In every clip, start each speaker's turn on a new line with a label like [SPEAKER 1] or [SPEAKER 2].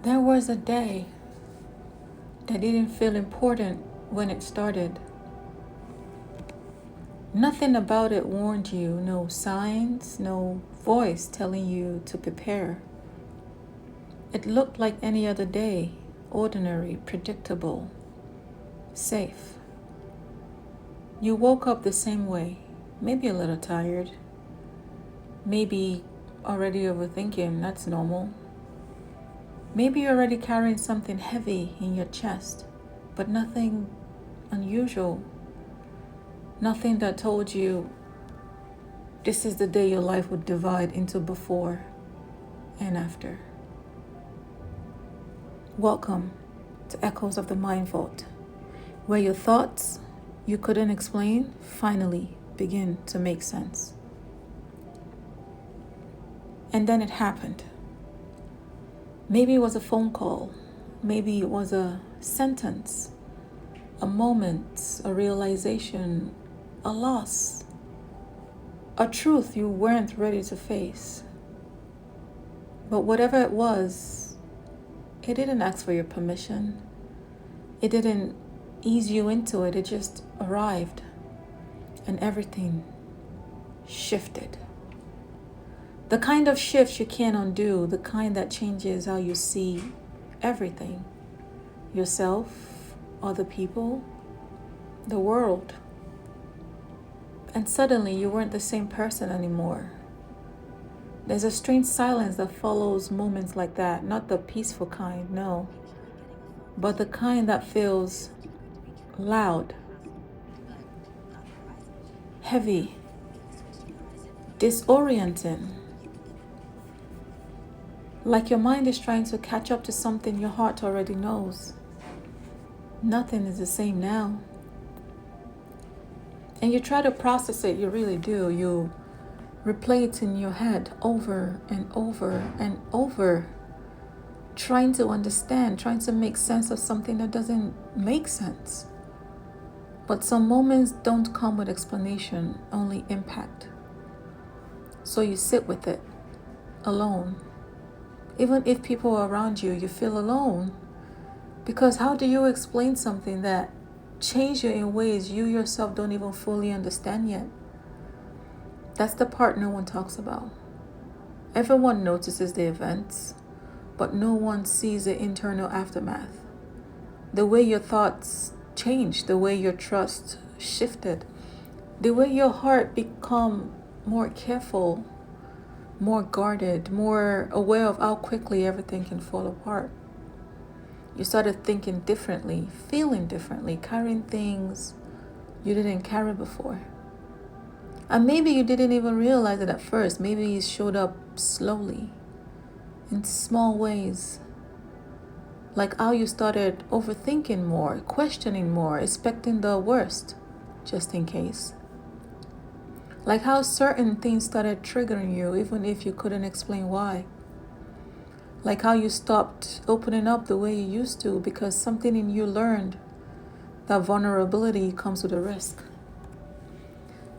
[SPEAKER 1] There was a day that didn't feel important when it started. Nothing about it warned you, no signs, no voice telling you to prepare. It looked like any other day, ordinary, predictable, safe. You woke up the same way, maybe a little tired, maybe already overthinking, that's normal. Maybe you're already carrying something heavy in your chest, but nothing unusual. Nothing that told you this is the day your life would divide into before and after. Welcome to Echoes of the Mind Vault, where your thoughts you couldn't explain finally begin to make sense. And then it happened. Maybe it was a phone call. Maybe it was a sentence, a moment, a realization, a loss, a truth you weren't ready to face. But whatever it was, it didn't ask for your permission. It didn't ease you into it. It just arrived, and everything shifted. The kind of shifts you can't undo, the kind that changes how you see everything. Yourself, other people, the world. And suddenly you weren't the same person anymore. There's a strange silence that follows moments like that, not the peaceful kind, no, but the kind that feels loud, heavy, disorienting. Like your mind is trying to catch up to something your heart already knows. Nothing is the same now. And you try to process it, you really do. You replay it in your head over and over and over, trying to understand, trying to make sense of something that doesn't make sense. But some moments don't come with explanation, only impact. So you sit with it, alone. Even if people are around you, you feel alone. Because how do you explain something that changed you in ways you yourself don't even fully understand yet? That's the part no one talks about. Everyone notices the events, but no one sees the internal aftermath. The way your thoughts changed, the way your trust shifted, the way your heart become more careful, more guarded, more aware of how quickly everything can fall apart. You started thinking differently, feeling differently, carrying things you didn't carry before. And maybe you didn't even realize it at first. Maybe it showed up slowly, in small ways. Like how you started overthinking more, questioning more, expecting the worst, just in case. Like how certain things started triggering you, even if you couldn't explain why. Like how you stopped opening up the way you used to because something in you learned that vulnerability comes with a risk.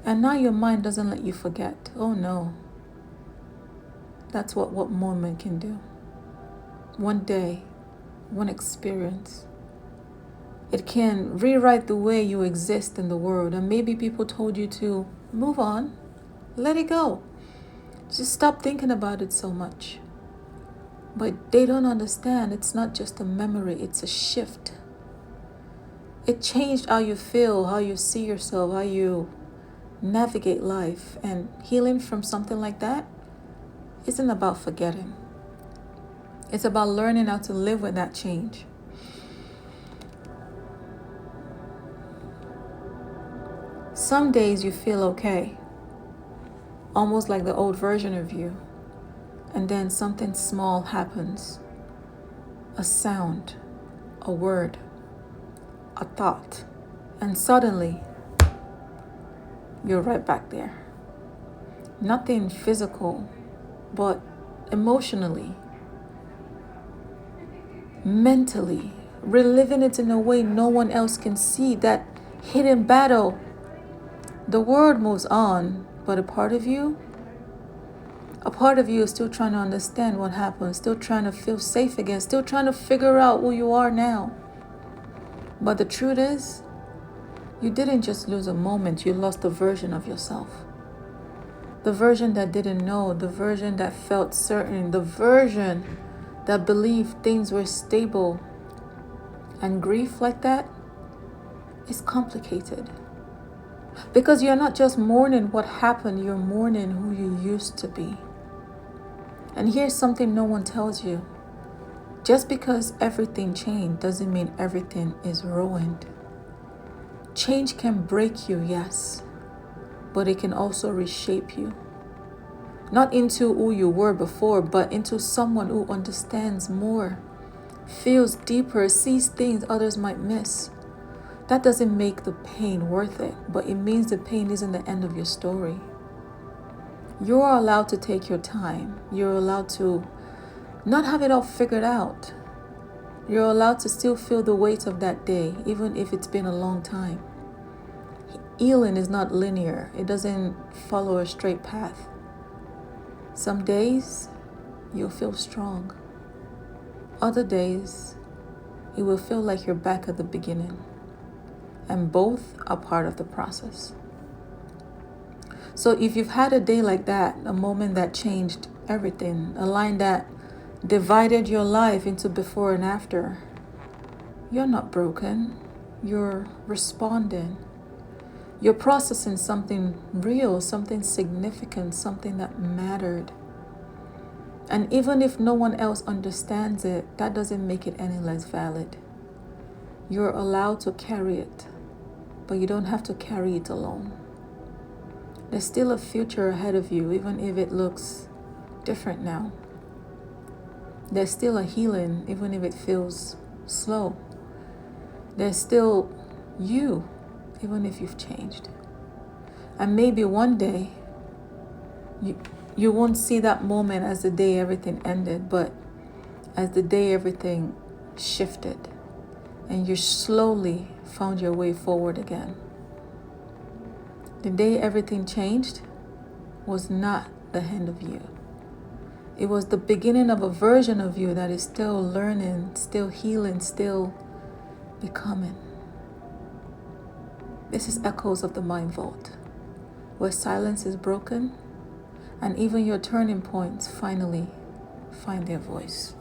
[SPEAKER 1] And now your mind doesn't let you forget. Oh no. That's what moment can do. One day, one experience. It can rewrite the way you exist in the world. And maybe people told you to move on, let it go. Just stop thinking about it so much. But they don't understand. It's not just a memory, it's a shift. It changed how you feel, how you see yourself, how you navigate life. And healing from something like that isn't about forgetting. It's about learning how to live with that change. Some days you feel okay, almost like the old version of you. And then something small happens. A sound, a word, a thought. And suddenly, you're right back there. Nothing physical, but emotionally, mentally, reliving it in a way no one else can see. That hidden battle. The world moves on, but a part of you A part of you is still trying to understand what happened, still trying to feel safe again, still trying to figure out who you are now. But the truth is, you didn't just lose a moment, you lost a version of yourself. The version that didn't know, the version that felt certain, the version that believed things were stable. And grief like that is complicated. Because you're not just mourning what happened, you're mourning who you used to be. And here's something no one tells you. Just because everything changed doesn't mean everything is ruined. Change can break you, yes, but it can also reshape you. Not into who you were before, but into someone who understands more, feels deeper, sees things others might miss. That doesn't make the pain worth it, but it means the pain isn't the end of your story. You're allowed to take your time. You're allowed to not have it all figured out. You're allowed to still feel the weight of that day, even if it's been a long time. Healing is not linear. It doesn't follow a straight path. Some days, you'll feel strong. Other days, it will feel like you're back at the beginning. And both are part of the process. So if you've had a day like that, a moment that changed everything, a line that divided your life into before and after, you're not broken. You're responding. You're processing something real, something significant, something that mattered. And even if no one else understands it, that doesn't make it any less valid. You're allowed to carry it, but you don't have to carry it alone. There's still a future ahead of you, even if it looks different now. There's still a healing, even if it feels slow. There's still you, even if you've changed. And maybe one day, you won't see that moment as the day everything ended, but as the day everything shifted and you slowly found your way forward again. The day everything changed was not the end of you. It was the beginning of a version of you that is still learning, still healing, still becoming. This is Echoes of the Mind Vault, where silence is broken and even your turning points finally find their voice.